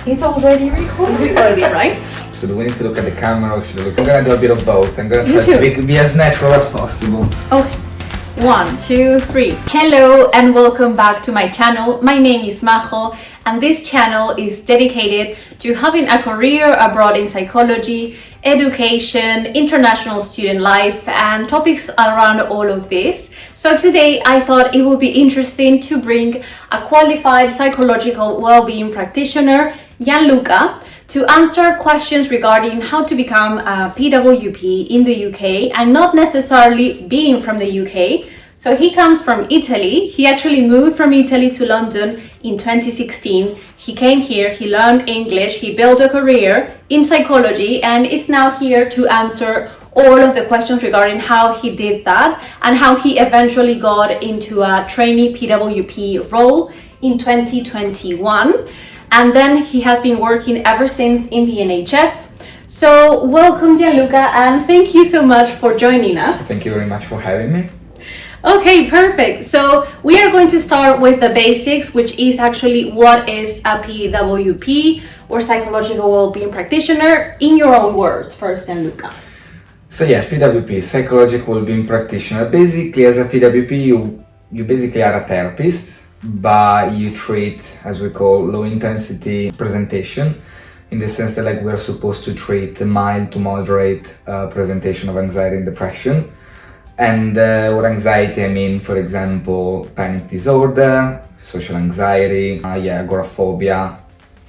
It's already recording, right? So do we need to look at the camera or should we look? I'm gonna do a bit of both. I'm gonna Me try too. to be as natural as possible. Okay. 1, 2, 3. Hello and welcome back to my channel. My name is Majo and this channel is dedicated to having a career abroad in psychology, education, international student life and topics around all of this. So today I thought it would be interesting to bring a qualified psychological well-being practitioner, Gianluca, to answer questions regarding how to become a PWP in the UK and not necessarily being from the UK. So he comes from Italy. He actually moved from Italy to London in 2016. He came here, he learned English, he built a career in psychology and is now here to answer all of the questions regarding how he did that and how he eventually got into a trainee PWP role in 2021. And then he has been working ever since in the NHS. So welcome Gianluca and thank you so much for joining us. Thank you very much for having me. Okay, perfect. So we are going to start with the basics, which is actually what is a PWP or psychological well-being practitioner in your own words first, Gianluca. So yeah, PWP, psychological well-being practitioner. Basically, as a PWP, you basically are a therapist, but you treat, as we call, low-intensity presentation, in the sense that like we're supposed to treat a mild to moderate presentation of anxiety and depression. And with anxiety, I mean, for example, panic disorder, social anxiety, agoraphobia,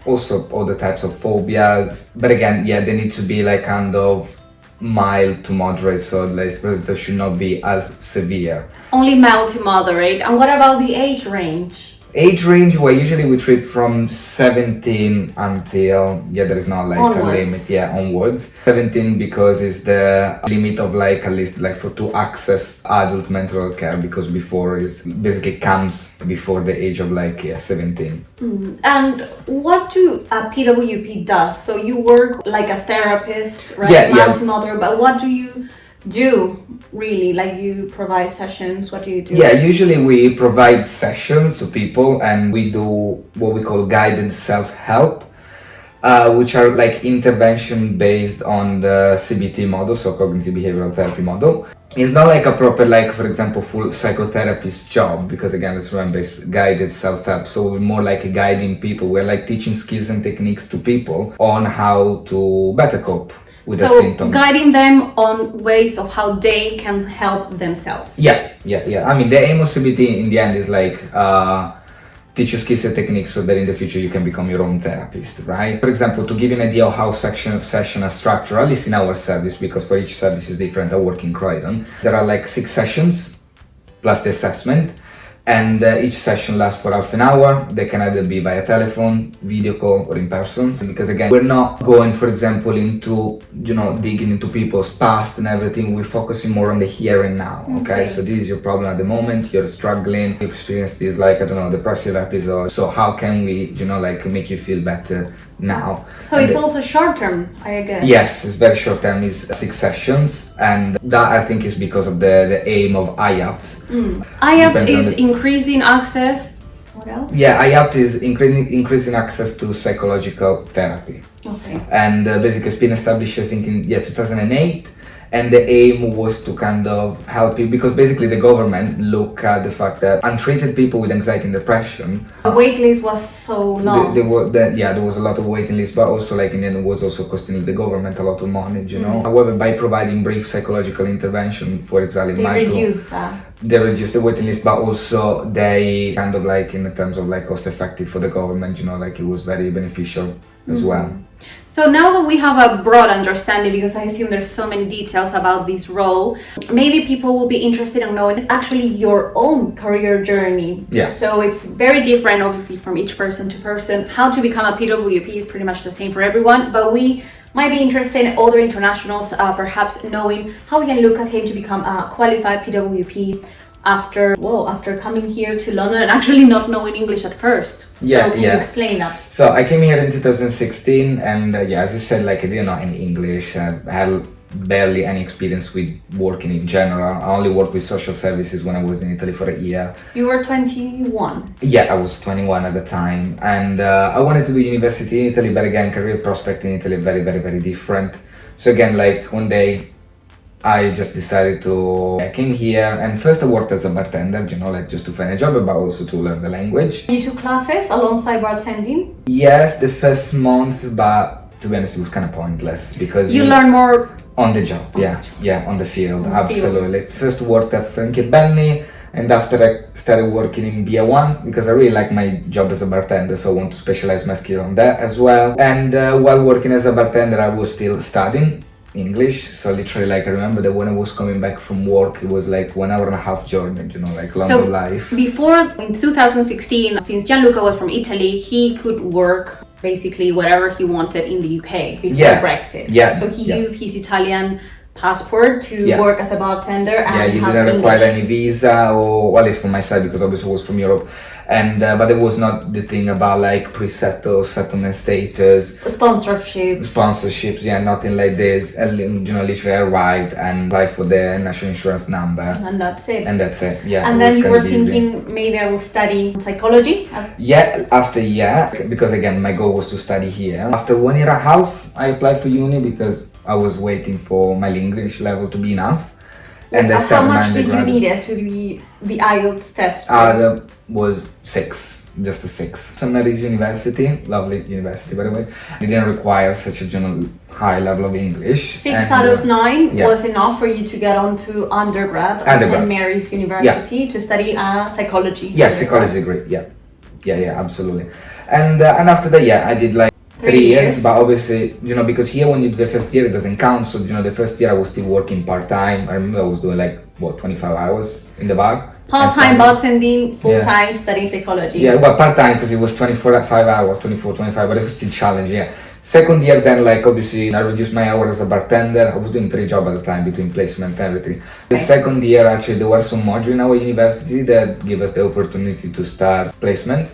also all the types of phobias. But again, they need to be like kind of mild to moderate, so like presentation should not be as severe. Only mild to moderate. And what about the age range? Age range, well, usually we treat from 17 until, there is not like onwards. a limit, onwards. 17 because it's the limit of like at least like to access adult mental health care, because before is basically comes before the age of like 17. And what do a PWP does? So you work like a therapist, right? Yeah. Mild to moderate, but what do you do really? Like you provide sessions, what do you do? Usually we provide sessions to people and we do what we call guided self-help, which are like intervention based on the CBT model, so cognitive behavioral therapy model. It's not like a proper, like for example, full psychotherapist job, because again, let's remember it's guided self-help. So we're more like guiding people. We're like teaching skills and techniques to people on how to better cope with the symptoms. Guiding them on ways of how they can help themselves. Yeah. I mean, the aim of CBT in the end is like teach you skills and techniques so that in the future you can become your own therapist, right? For example, to give you an idea of how session are structured, at least in our service, because for each service is different, I work in Croydon, there are like 6 sessions plus the assessment. And each session lasts for half an hour. They can either be via telephone, video call, or in person. Because again, we're not going, for example, into, digging into people's past and everything. We're focusing more on the here and now, okay? So this is your problem at the moment. You're struggling. You experience this, like, depressive episode. So how can we, make you feel better now? So it's also short term, I guess. Yes, it's very short term. It's 6 sessions, and that I think is because of the aim of IAPT. IAPT is increasing access. What else? IAPT is increasing access to psychological therapy. Okay. And basically it's been established, I think, in 2008. And the aim was to kind of help you, because basically the government look at the fact that untreated people with anxiety and depression. The wait list was so long. There was a lot of waiting lists, but also like in the end it was also costing the government a lot of money, However, by providing brief psychological intervention, for example, they reduced that. They reduced the waiting list, but also they kind of like in terms of like cost effective for the government, it was very beneficial as well. So now that we have a broad understanding, because I assume there's so many details about this role, maybe people will be interested in knowing actually your own career journey. Yeah. So it's very different, obviously, from each person to person. How to become a PWP is pretty much the same for everyone, but we might be interested in other internationals, perhaps knowing how Gianluca came to become a qualified PWP after coming here to London and actually not knowing English at first. So can you explain that? So I came here in 2016 and as you said, like I didn't know any English. I had barely any experience with working in general. I only worked with social services when I was in Italy for a year. You were 21. Yeah, I was 21 at the time, and I wanted to do university in Italy, but again, career prospect in Italy very, very, very different. So again, like one day, I just decided I came here, and first I worked as a bartender, like just to find a job, but also to learn the language. You took classes alongside bartending? Yes, the first months, but to be honest, it was kind of pointless because you learn more on the job. Yeah, on the field, absolutely. First worked at Frankie Benny, and after I started working in Via One because I really like my job as a bartender, so I want to specialize my skill on that as well. And while working as a bartender, I was still studying English, so literally, like, I remember that when I was coming back from work, it was like 1 hour and a half journey, like London life. Before, in 2016, since Gianluca was from Italy, he could work basically whatever he wanted in the UK before Brexit. Yeah. So he used his Italian passport to work as a bartender and you have didn't require English. any visa, or well, at least for my side, because obviously I was from Europe, and but there was not the thing about like pre-settled settlement status, sponsorships, nothing like this. And literally I arrived and applied for the national insurance number, and that's it. Yeah. And then you were thinking maybe I will study psychology. Because again my goal was to study here. After 1 year and a half, I applied for uni because I was waiting for my English level to be enough. And I how much did you need to do the IELTS test? That was 6, just a 6. St. Mary's University, lovely university by the way. It didn't require such a high level of English. 6 out of 9 was enough for you to get onto undergrad at St. Mary's University to study psychology. Yeah, psychology degree. Yeah, absolutely. And after that, I did like 3 years, but obviously, because here when you do the first year, it doesn't count. So, the first year I was still working part-time. I remember I was doing 25 hours in the bar. Part-time bartending, full-time studying psychology. Yeah, well, part-time because it was 24, 5 hours, 24, 25, but it was still challenging, Second year then, obviously, I reduced my hours as a bartender. I was doing 3 jobs at the time between placement and everything. The second year, actually, there were some modules in our university that gave us the opportunity to start placement.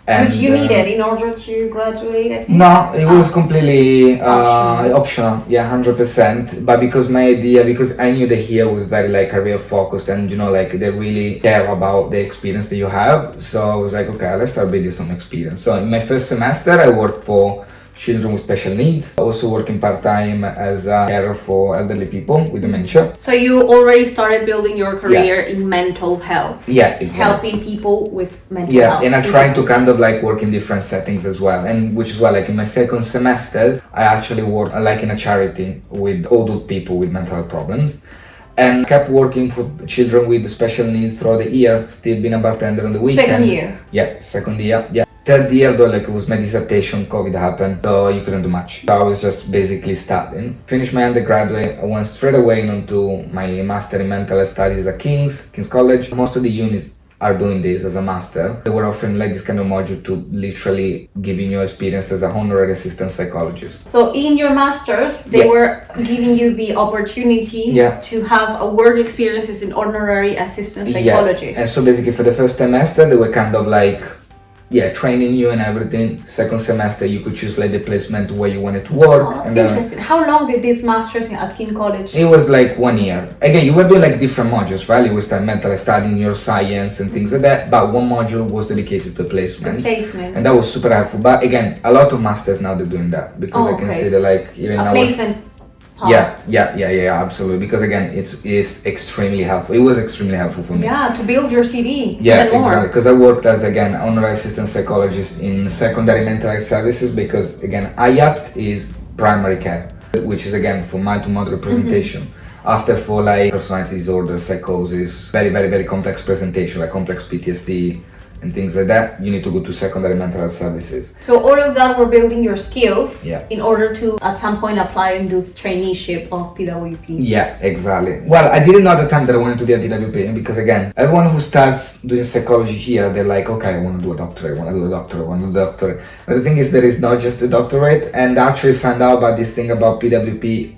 Which you needed in order to graduate, I think? No, it was completely optional. 100%. But because I knew that here was very career focused, and they really care about the experience that you have. So I was like, okay, let's start building some experience. So in my first semester, I worked for children with special needs, also working part-time as a carer for elderly people with dementia. So you already started building your career in mental health. Yeah, exactly. Helping people with mental health. And I tried to kind of work in different settings as well, and which is why in my second semester I actually worked in a charity with adult people with mental health problems, and kept working for children with special needs throughout the year, still being a bartender on the weekend. Second year. Third year though, it was my dissertation, COVID happened, so you couldn't do much. So I was just basically studying. Finished my undergraduate, I went straight away into my master in mental health studies at King's College. Most of the unis are doing this as a master. They were offering this kind of module to literally giving you experience as a honorary assistant psychologist. So in your masters, they were giving you the opportunity to have a work experience as an honorary assistant psychologist. And so basically for the first semester, they were kind of training you and everything. Second semester, you could choose the placement where you wanted to work. Oh, that's interesting. How long did this master's at King College? It was 1 year. Again, you were doing different modules, right? You were mental studying, neuroscience and things like that. But one module was dedicated to placement. And that was super helpful. But again, a lot of masters now they're doing that because I can see that even now. Placement. Yeah, absolutely. Because again, it's extremely helpful. It was extremely helpful for me. Yeah, to build your CV. Yeah, exactly. Because I worked as honorary assistant psychologist in secondary mental health services. Because again, IAPT is primary care, which is again for mild to moderate presentation. After for personality disorder, psychosis, very, very, very complex presentation, complex PTSD. And things like that, you need to go to secondary mental health services. So all of that were building your skills in order to at some point apply and do traineeship of PWP. Yeah, exactly. Well, I didn't know at the time that I wanted to be a PWP because again, everyone who starts doing psychology here, they're like, okay, I want to do a doctorate, I want to do a doctorate. But the thing is, there is not just a doctorate, and I actually found out about this thing about PWP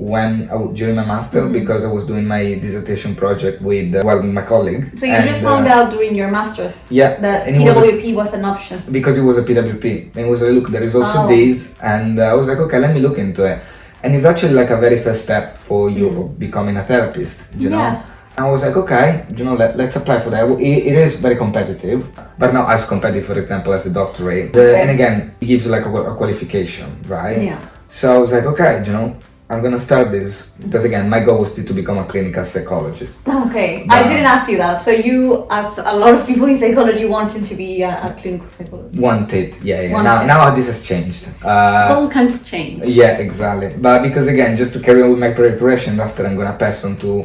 during my master because I was doing my dissertation project with my colleague. So you just found out during your master's? Yeah. PWP was an option. Because it was a PWP. And it was like, look, there is also this. And I was like, okay, let me look into it. And it's actually like a very first step for you becoming a therapist, you know? I was like, okay, you know, let's apply for that. It is very competitive, but not as competitive, for example, as the doctorate. And again, it gives you like a qualification, right? Yeah. So I was like, okay, you know, I'm gonna start this because again, my goal was to become a clinical psychologist. Okay, I didn't ask you that. So you, as a lot of people in psychology, wanted to be a clinical psychologist. Wanted, yeah. Now this has changed. Goal can change. Yeah, exactly. But because again, just to carry on with my progression, after I'm gonna pass on to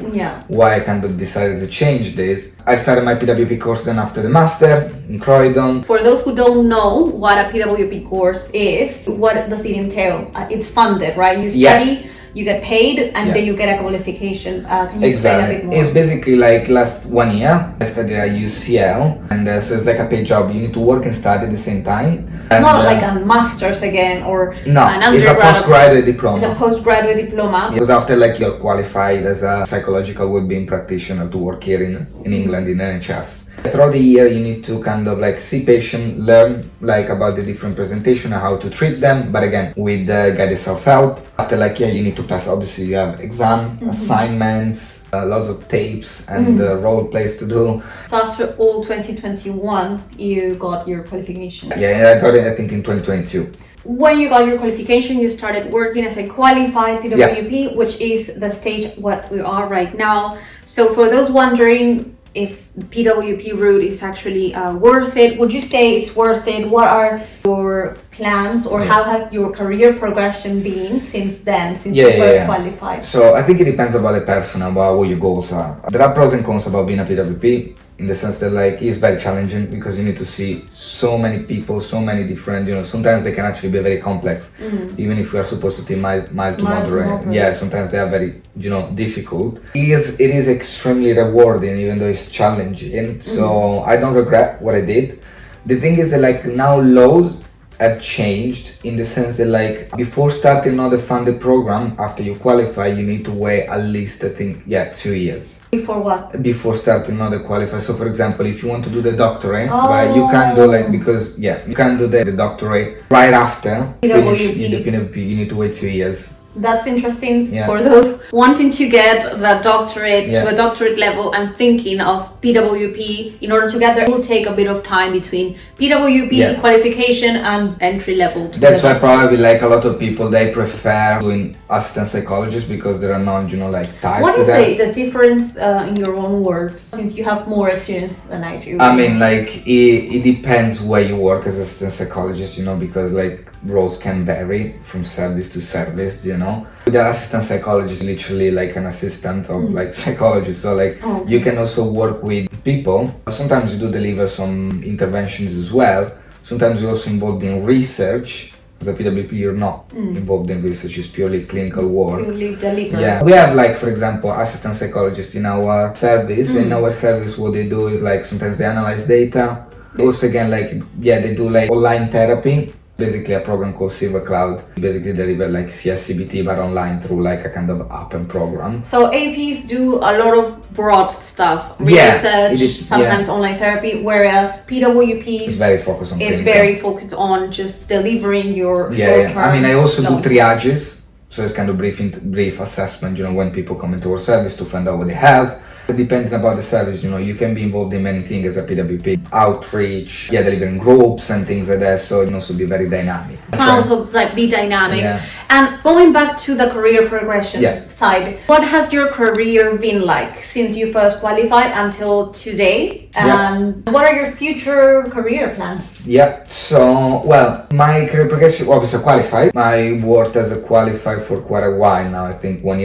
why I kind of decided to change this. I started my PWP course then after the master in Croydon. For those who don't know what a PWP course is, what does it entail? It's funded, right? You study, you get paid, and then you get a qualification. Can you explain a bit more? It's basically like last 1 year, I studied at UCL, and so it's like a paid job. You need to work and study at the same time. It's not like a master's again or an undergrad. It's a postgraduate diploma. It's a postgraduate diploma. It was after like you're qualified as a psychological wellbeing practitioner to work here in England in NHS. Throughout the year, you need to kind of like see patients, learn like about the different presentation and how to treat them, but again, with guided self-help. After like, you need to pass, obviously you have exam, assignments, lots of tapes and role plays to do. So after all 2021, you got your qualification? Yeah, I got it I think in 2022. When you got your qualification, you started working as a qualified PWP, which is the stage what we are right now. So for those wondering if PWP route is actually worth it, would you say it's worth it? What are your plans, or how has your career progression been since then, since you first qualified? So I think it depends about the person, about what your goals are. There are pros and cons about being a PWP, in the sense that like it's very challenging because you need to see so many people, so many different, you know, sometimes they can actually be very complex, even if we are supposed to take mild to moderate. Yeah, sometimes they are very, you know, difficult. It is extremely rewarding, even though it's challenging. So I don't regret what I did. The thing is that like now laws have changed in the sense that like before starting another funded program, after you qualify, you need to wait at least, I think, 2 years. Before what? Before starting another qualify. So for example, if you want to do the doctorate, right, you can do like, because you can do the doctorate right after finish the PWP, you need to wait 2 years. That's interesting for those wanting to get the doctorate to a doctorate level and thinking of PWP. In order to get there, it will take a bit of time between PWP qualification and entry level. That's why probably like a lot of people, they prefer doing assistant psychologist because there are not, you know, like ties what to is them. The difference in your own words, since you have more experience than I do? I mean, like it depends where you work as assistant psychologist, you know, because like roles can vary from service to service, you know. The assistant psychologist is literally like an assistant of like psychologist, so like you can also work with people. Sometimes you do deliver some interventions as well. Sometimes you're also involved in research. As a PWP, you're not involved in research, it's purely clinical work. Purely deliver. Yeah, we have like, for example, assistant psychologists in our service. In our service, what they do is like sometimes they analyze data. Also again, like, they do like online therapy. Basically a program called Silver Cloud. Basically deliver like CSCBT but online through like a kind of app and program. So APs do a lot of broad stuff, research, sometimes online therapy, whereas PWPs is very focused on very focused on just delivering your short-term. I mean, I also do triages, so it's kind of brief assessment, you know, when people come into our service to find out what they have. Depending about the service, you know, you can be involved in many things as a PWP, outreach, delivering groups and things like that, so you can also be very dynamic. You can also like be dynamic. And going back to the career progression side, what has your career been like since you first qualified until today? And what are your future career plans? So, well, my career progression, obviously qualified. I worked as a qualified for quite a while now, I think 1.5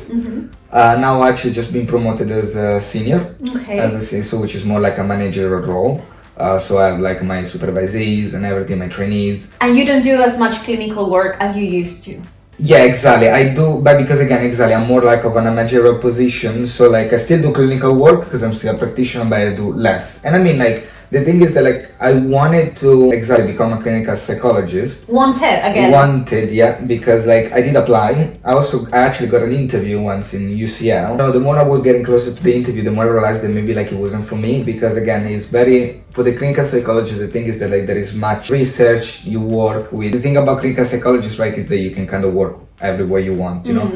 years. Now I actually just been promoted as a senior, so which is more like a managerial role. So I have like my supervisees and everything, my trainees. And you don't do as much clinical work as you used to? Yeah, exactly. I do, but because again, I'm more like of a managerial position. So like I still do clinical work because I'm still a practitioner, but I do less. And I mean like The thing is that like I wanted to exactly become a clinical psychologist. Wanted, yeah, because like I did apply. I actually got an interview once in UCL. So the more I was getting closer to the interview, the more I realized that maybe like it wasn't for me, because again, it's very, for the clinical psychologist, the thing is that like there is much research you work with. The thing about clinical psychologists, right, is that you can kind of work everywhere you want, you know.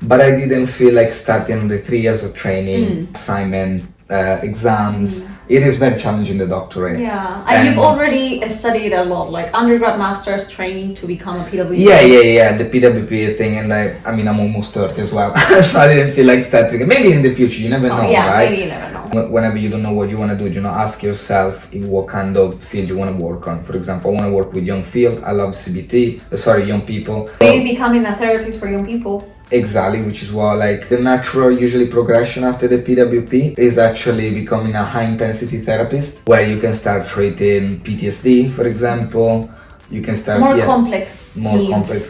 But I didn't feel like starting the 3 years of training, assignment, exams. It is very challenging, the doctorate. Yeah, and you've already studied a lot, like undergrad, master's training to become a PWP. Yeah, the PWP thing, and like, I mean, I'm almost 30 as well, so I didn't feel like starting. Maybe in the future, you never know, right? Maybe you never know. Whenever you don't know what you want to do, you know, ask yourself in what kind of field you want to work on. For example, I want to work with young field. I love young people. Maybe becoming a therapist for young people. Exactly, which is why like the natural usually progression after the PWP is actually becoming a high intensity therapist, where you can start treating PTSD, for example. You can start more complex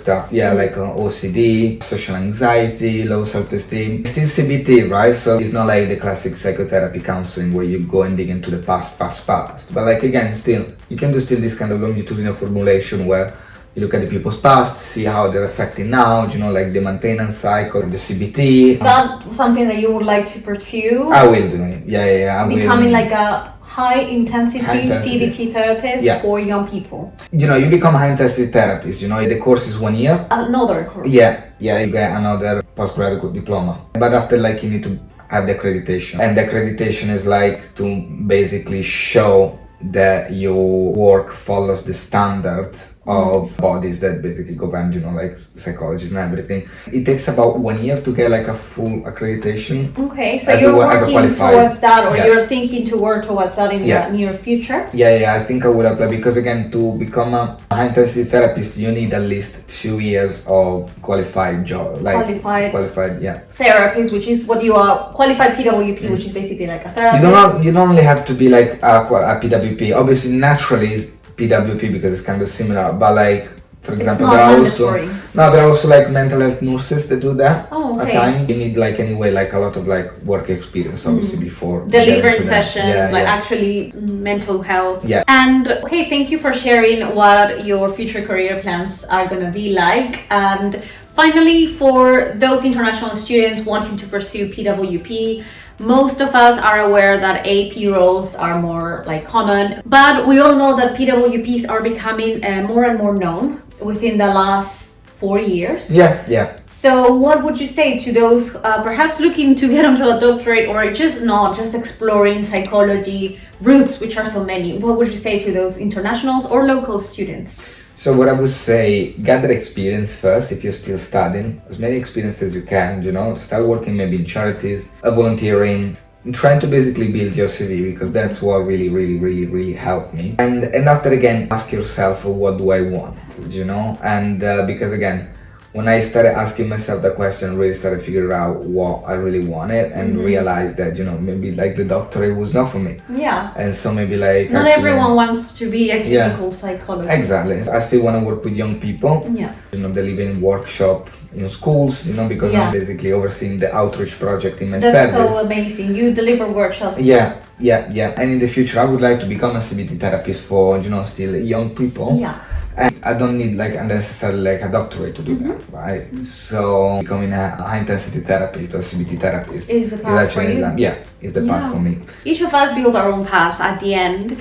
stuff, like OCD, social anxiety, low self-esteem. It's still CBT, right? So it's not like the classic psychotherapy counseling where you go and dig into the past. But like again, still you can do still this kind of longitudinal formulation where you look at the people's past, see how they're affecting now, you know, like the maintenance cycle, the CBT. Is that something that you would like to pursue? I will do it. I will. Becoming like a high intensity CBT therapist for young people. You know, you become a high intensity therapist, you know, the course is 1 year. Another course. Yeah, you get another postgraduate diploma. But after like you need to have the accreditation. And the accreditation is like to basically show that your work follows the standard of bodies that basically govern, you know, like psychologists and everything. It takes about 1 year to get like a full accreditation. Okay, so you're working towards that, or you're thinking to work towards that in the near future? Yeah, I think I will apply, because again, to become a high intensity therapist, you need at least 2 years of qualified job, like qualified therapist, which is what you are, qualified PWP, which is basically like a therapist. You don't only have to be like a PWP. Obviously, naturally is PWP because it's kind of similar, but like, for example, there are also like mental health nurses that do that. Oh, okay. At times you need like anyway like a lot of like work experience obviously before delivering sessions, actually mental health. Yeah. And hey, thank you for sharing what your future career plans are gonna be like. And finally, for those international students wanting to pursue PWP, most of us are aware that AP roles are more like common, but we all know that PWPs are becoming more and more known within the last 4 years. Yeah. So what would you say to those perhaps looking to get onto a doctorate, or just exploring psychology routes, which are so many? What would you say to those internationals or local students? So what I would say, gather experience first if you're still studying, as many experience as you can, you know, start working maybe in charities, volunteering, and trying to basically build your CV, because that's what really helped me. And after again, ask yourself, what do I want, you know? And because again, when I started asking myself the question, really started figuring out what I really wanted, and realized that, you know, maybe like the doctorate was not for me. Yeah. And so maybe like not everyone wants to be a clinical psychologist. Exactly. I still want to work with young people. Yeah. You know, the living workshop in schools, you know, because I'm basically overseeing the outreach project in my service. That's so amazing. You deliver workshops. Yeah. And in the future, I would like to become a CBT therapist for, you know, still young people. Yeah. And I don't need like unnecessarily like a doctorate to do that, right? So becoming a high intensity therapist or CBT therapist is the path for you. Is the path for me. Each of us build our own path at the end.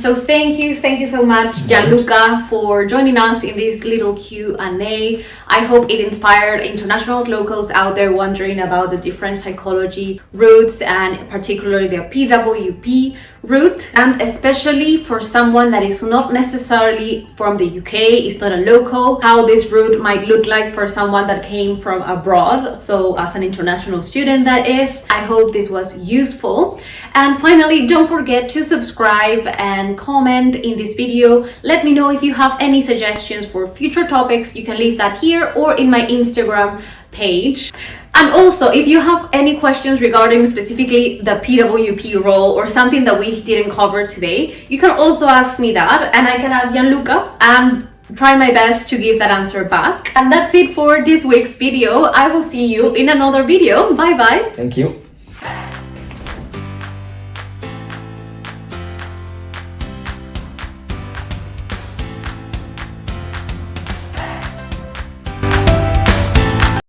So thank you so much, Gianluca, for joining us in this little Q&A. I hope it inspired internationals, locals out there wondering about the different psychology routes, and particularly the PWP route, and especially for someone that is not necessarily from the UK, is not a local, how this route might look like for someone that came from abroad, so as an international student that is. I hope this was useful. And finally, don't forget to subscribe and comment in this video. Let me know if you have any suggestions for future topics. You can leave that here or in my Instagram page. And also, if you have any questions regarding specifically the PWP role or something that we didn't cover today, you can also ask me that, and I can ask Gianluca and try my best to give that answer back. And that's it for this week's video. I will see you in another video. Bye bye. Thank you.